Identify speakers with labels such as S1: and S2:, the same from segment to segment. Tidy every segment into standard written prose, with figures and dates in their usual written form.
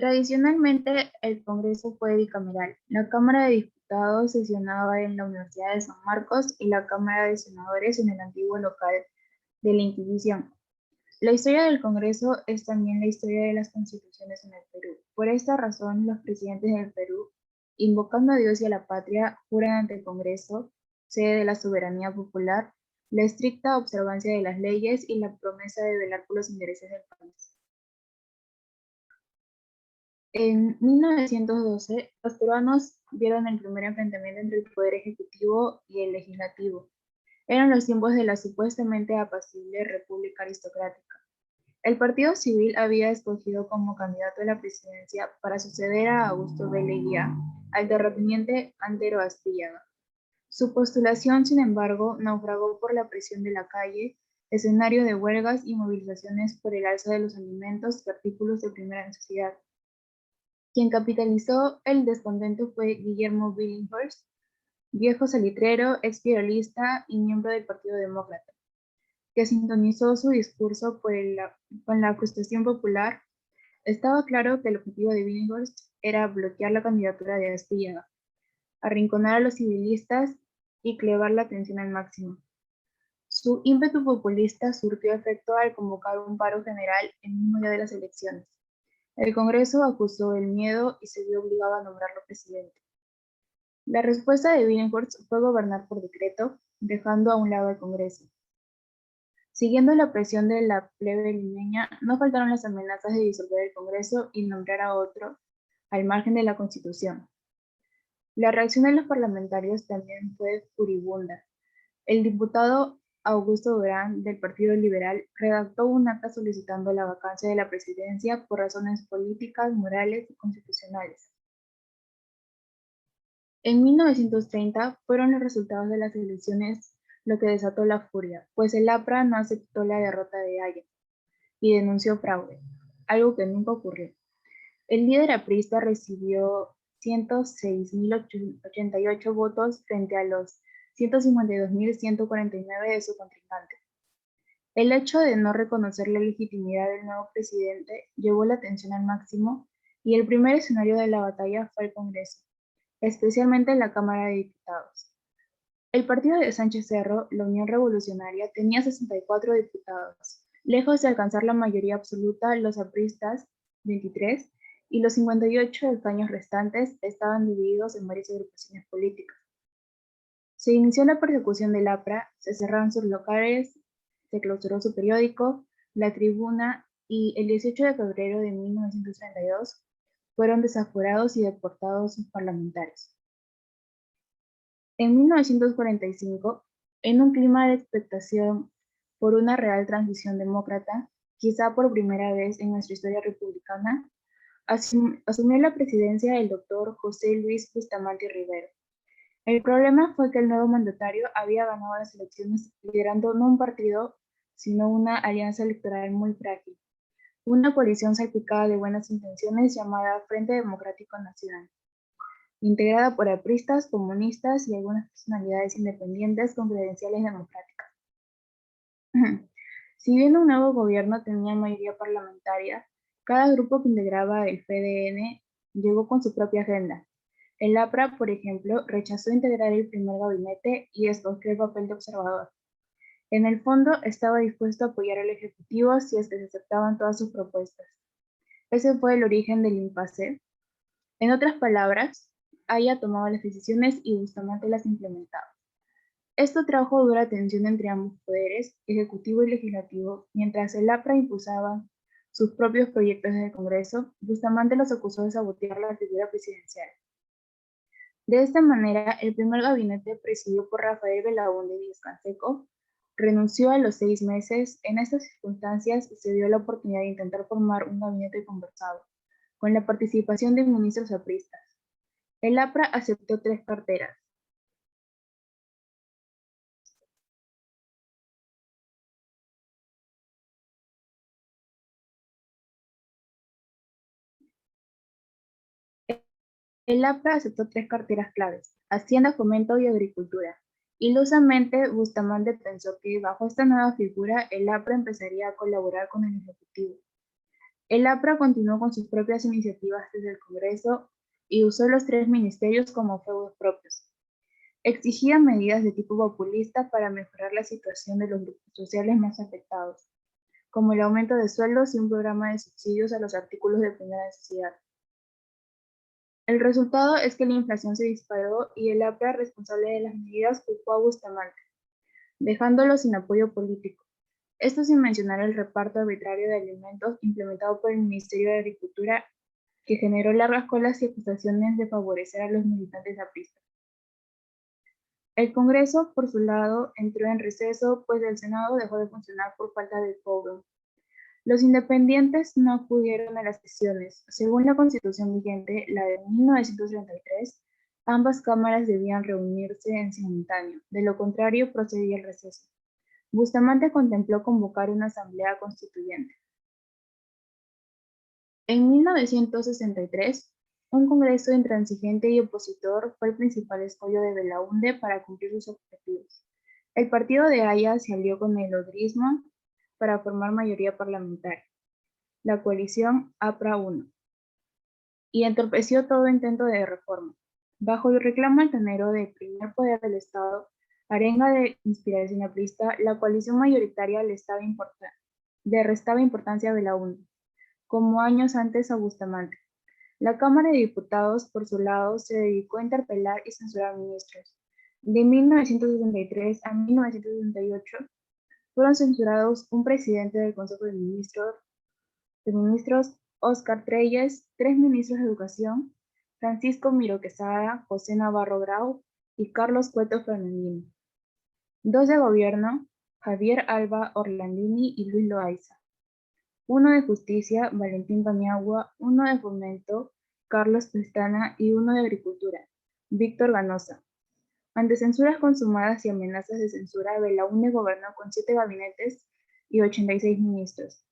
S1: Tradicionalmente, el Congreso fue bicameral. La Cámara de Diputados sesionaba en la Universidad de San Marcos y la Cámara de Senadores en el antiguo local de la Inquisición. La historia del Congreso es también la historia de las constituciones en el Perú. Por esta razón, los presidentes del Perú, invocando a Dios y a la patria, juran ante el Congreso, sede de la soberanía popular, la estricta observancia de las leyes y la promesa de velar por los intereses del país. En 1912, los peruanos vieron el primer enfrentamiento entre el poder ejecutivo y el legislativo. Eran los tiempos de la supuestamente apacible república aristocrática. El Partido Civil había escogido como candidato a la presidencia para suceder a Augusto B. Leguía al terrateniente Antero Astillaga. Su postulación, sin embargo, naufragó por la presión de la calle, escenario de huelgas y movilizaciones por el alza de los alimentos y artículos de primera necesidad. Quien capitalizó el descontento fue Guillermo Billinghurst, viejo salitrero, expiralista y miembro del Partido Demócrata, que sintonizó su discurso con la frustración popular. Estaba claro que el objetivo de Billinghurst era bloquear la candidatura de Astillaga, arrinconar a los civilistas y clevar la atención al máximo. Su ímpetu populista surtió efecto al convocar un paro general el mismo día de las elecciones. El Congreso acusó el miedo y se vio obligado a nombrarlo presidente. La respuesta de Billinghurst fue gobernar por decreto, dejando a un lado al Congreso. Siguiendo la presión de la plebe limeña, no faltaron las amenazas de disolver el Congreso y nombrar a otro al margen de la Constitución. La reacción de los parlamentarios también fue furibunda. El diputado Augusto Durán, del Partido Liberal, redactó un acta solicitando la vacancia de la presidencia por razones políticas, morales y constitucionales. En 1930 fueron los resultados de las elecciones lo que desató la furia, pues el APRA no aceptó la derrota de Haya y denunció fraude, algo que nunca ocurrió. El líder aprista recibió 106.088 votos frente a los 152.149 de su contrincante. El hecho de no reconocer la legitimidad del nuevo presidente llevó la tensión al máximo y el primer escenario de la batalla fue el Congreso, especialmente en la Cámara de Diputados. El partido de Sánchez Cerro, la Unión Revolucionaria, tenía 64 diputados. Lejos de alcanzar la mayoría absoluta, los apristas, 23, y los 58 escaños restantes estaban divididos en varias agrupaciones políticas. Se inició la persecución del APRA, se cerraron sus locales, se clausuró su periódico, La Tribuna, y el 18 de febrero de 1932 fueron desaforados y deportados sus parlamentarios. En 1945, en un clima de expectación por una real transición demócrata, quizá por primera vez en nuestra historia republicana, asumió la presidencia el doctor José Luis Bustamante Rivero. El problema fue que el nuevo mandatario había ganado las elecciones liderando no un partido, sino una alianza electoral muy frágil, una coalición salpicada de buenas intenciones llamada Frente Democrático Nacional, integrada por apristas, comunistas y algunas personalidades independientes con credenciales democráticas. Si bien un nuevo gobierno tenía mayoría parlamentaria, cada grupo que integraba el FDN llegó con su propia agenda. El APRA, por ejemplo, rechazó integrar el primer gabinete y escogió el papel de observador. En el fondo, estaba dispuesto a apoyar al Ejecutivo si es que se aceptaban todas sus propuestas. Ese fue el origen del impasse. En otras palabras, Haya tomaba las decisiones y Bustamante las implementaba. Esto trajo dura tensión entre ambos poderes, ejecutivo y legislativo, mientras el APRA impulsaba sus propios proyectos en el Congreso. Bustamante los acusó de sabotear la figura presidencial. De esta manera, el primer gabinete, presidido por Rafael Belaúnde Díaz-Canseco, renunció a los 6 meses. En estas circunstancias se dio la oportunidad de intentar formar un gabinete conversado, con la participación de ministros apristas. El APRA aceptó 3 carteras. El APRA aceptó 3 carteras claves: Hacienda, Fomento y Agricultura. Ilusamente, Bustamante pensó que bajo esta nueva figura el APRA empezaría a colaborar con el Ejecutivo. El APRA continuó con sus propias iniciativas desde el Congreso y usó los tres ministerios como feudos propios. Exigía medidas de tipo populista para mejorar la situación de los grupos sociales más afectados, como el aumento de sueldos y un programa de subsidios a los artículos de primera necesidad. El resultado es que la inflación se disparó y el APRA, responsable de las medidas, culpó a Bustamante, dejándolo sin apoyo político. Esto sin mencionar el reparto arbitrario de alimentos implementado por el Ministerio de Agricultura, que generó largas colas y acusaciones de favorecer a los militantes apristas. El Congreso, por su lado, entró en receso, pues el Senado dejó de funcionar por falta de quórum. Los independientes no acudieron a las sesiones. Según la Constitución vigente, la de 1933, ambas cámaras debían reunirse en simultáneo, de lo contrario procedía el receso. Bustamante contempló convocar una asamblea constituyente. En 1963, un congreso intransigente y opositor fue el principal escollo de Belaúnde para cumplir sus objetivos. El partido de Haya se alió con el odrismo para formar mayoría parlamentaria, la coalición APRA-1, y entorpeció todo intento de reforma. Bajo el reclamo altanero de primer poder del Estado, arenga de inspiración aprista, la coalición mayoritaria le restaba importancia a Belaúnde, como años antes a Bustamante. La Cámara de Diputados, por su lado, se dedicó a interpelar y censurar ministros. De 1963 a 1968 fueron censurados un presidente del Consejo de Ministros, Óscar Trelles, tres ministros de Educación, Francisco Miro Quesada, José Navarro Grau y Carlos Cueto Fernandini. Dos de Gobierno, Javier Alba Orlandini y Luis Loaiza. Uno de Justicia, Valentín Paniagua, uno de Fomento, Carlos Pestana y uno de Agricultura, Víctor Ganosa. Ante censuras consumadas y amenazas de censura, Belaúnde gobernó con 7 gabinetes y 86 ministros.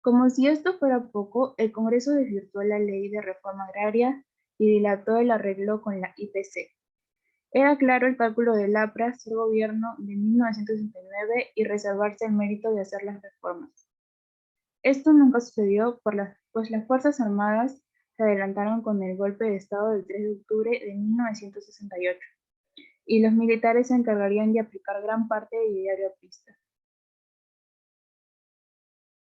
S1: Como si esto fuera poco, el Congreso desvirtuó la ley de reforma agraria y dilató el arreglo con la IPC. Era claro el cálculo del APRA ser gobierno de 1969 y reservarse el mérito de hacer las reformas. Esto nunca sucedió, pues las Fuerzas Armadas se adelantaron con el golpe de Estado del 3 de octubre de 1968, y los militares se encargarían de aplicar gran parte del ideario aprista.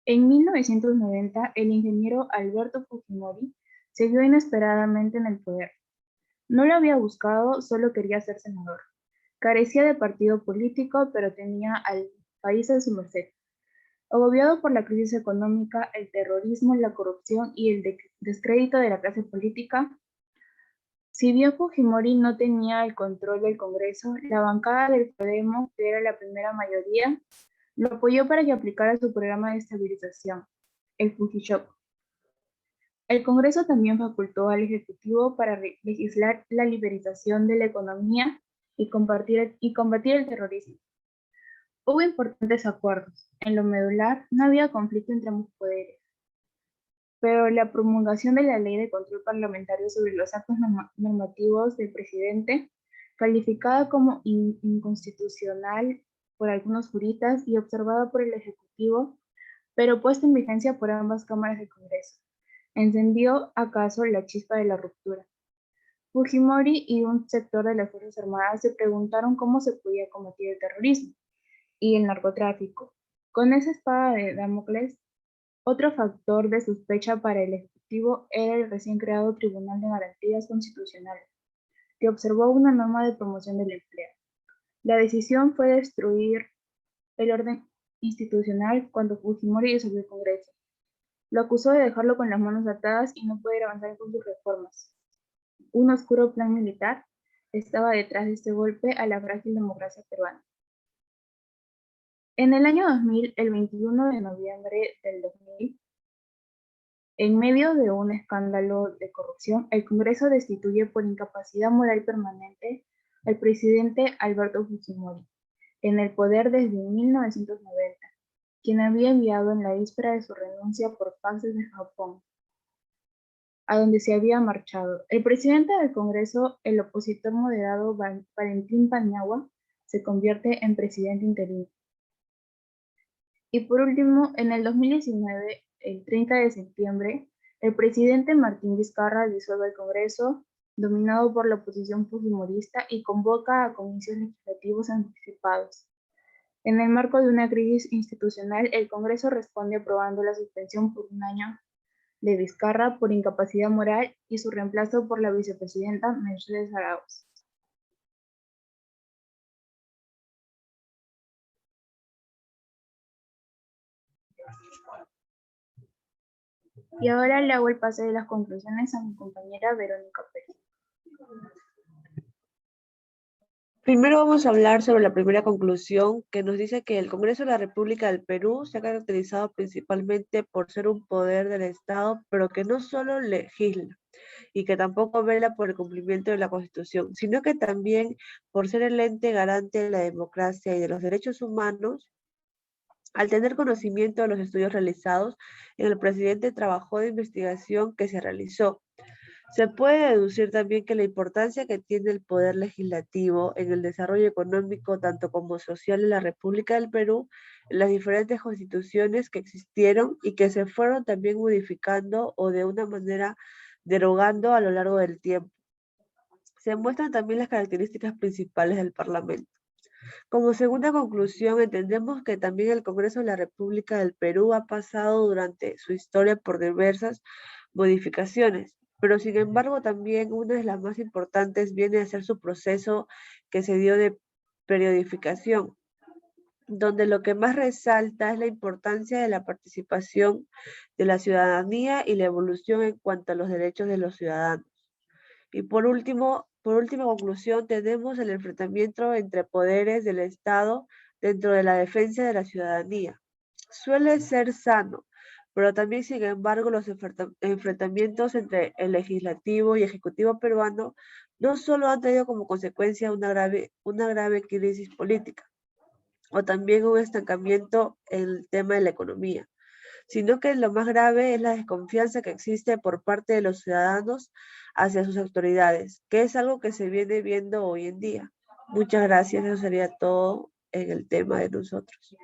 S1: En 1990, el ingeniero Alberto Fujimori se vio inesperadamente en el poder. No lo había buscado, solo quería ser senador. Carecía de partido político, pero tenía al país a su merced. Agobiado por la crisis económica, el terrorismo, la corrupción y el descrédito de la clase política, si bien Fujimori no tenía el control del Congreso, la bancada del Podemos, que era la primera mayoría, lo apoyó para que aplicara su programa de estabilización, el Fujishoku. El Congreso también facultó al Ejecutivo para legislar la liberalización de la economía y combatir el terrorismo. Hubo importantes acuerdos. En lo medular, no había conflicto entre ambos poderes, pero la promulgación de la Ley de Control Parlamentario sobre los actos normativos del presidente, calificada como inconstitucional por algunos juristas y observada por el Ejecutivo, pero puesta en vigencia por ambas cámaras del Congreso, encendió acaso la chispa de la ruptura. Fujimori y un sector de las Fuerzas Armadas se preguntaron cómo se podía combatir el terrorismo y el narcotráfico. Con esa espada de Damocles, otro factor de sospecha para el Ejecutivo era el recién creado Tribunal de Garantías Constitucionales, que observó una norma de promoción del empleo. La decisión fue destruir el orden institucional cuando Fujimori disolvió el Congreso. Lo acusó de dejarlo con las manos atadas y no poder avanzar con sus reformas. Un oscuro plan militar estaba detrás de este golpe a la frágil democracia peruana. En el año 2000, el 21 de noviembre del 2000, en medio de un escándalo de corrupción, el Congreso destituye por incapacidad moral permanente al presidente Alberto Fujimori, en el poder desde 1990, quien había enviado en la víspera de su renuncia por fax desde Japón, a donde se había marchado. El presidente del Congreso, el opositor moderado Valentín Paniagua, se convierte en presidente interino. Y por último, en el 2019, el 30 de septiembre, el presidente Martín Vizcarra disuelve el Congreso, dominado por la oposición fujimorista, y convoca a comicios legislativos anticipados. En el marco de una crisis institucional, el Congreso responde aprobando la suspensión por un año de Vizcarra por incapacidad moral y su reemplazo por la vicepresidenta Mercedes Arauz. Y ahora le hago el pase de las conclusiones a mi compañera Verónica Pérez.
S2: Primero vamos a hablar sobre la primera conclusión, que nos dice que el Congreso de la República del Perú se ha caracterizado principalmente por ser un poder del Estado, pero que no solo legisla y que tampoco vela por el cumplimiento de la Constitución, sino que también por ser el ente garante de la democracia y de los derechos humanos. Al tener conocimiento de los estudios realizados, el presidente trabajó de investigación que se realizó. Se puede deducir también que la importancia que tiene el poder legislativo en el desarrollo económico, tanto como social en la República del Perú, en las diferentes constituciones que existieron y que se fueron también modificando o de una manera derogando a lo largo del tiempo. Se muestran también las características principales del Parlamento. Como segunda conclusión, entendemos que también el Congreso de la República del Perú ha pasado durante su historia por diversas modificaciones, pero sin embargo también una de las más importantes viene a ser su proceso que se dio de periodificación, donde lo que más resalta es la importancia de la participación de la ciudadanía y la evolución en cuanto a los derechos de los ciudadanos. Y por última conclusión, tenemos el enfrentamiento entre poderes del Estado dentro de la defensa de la ciudadanía. Suele ser sano, pero también, sin embargo, los enfrentamientos entre el legislativo y ejecutivo peruano no solo han traído como consecuencia una grave crisis política, o también un estancamiento en el tema de la economía, sino que lo más grave es la desconfianza que existe por parte de los ciudadanos hacia sus autoridades, que es algo que se viene viendo hoy en día. Muchas gracias, eso sería todo en el tema de nosotros.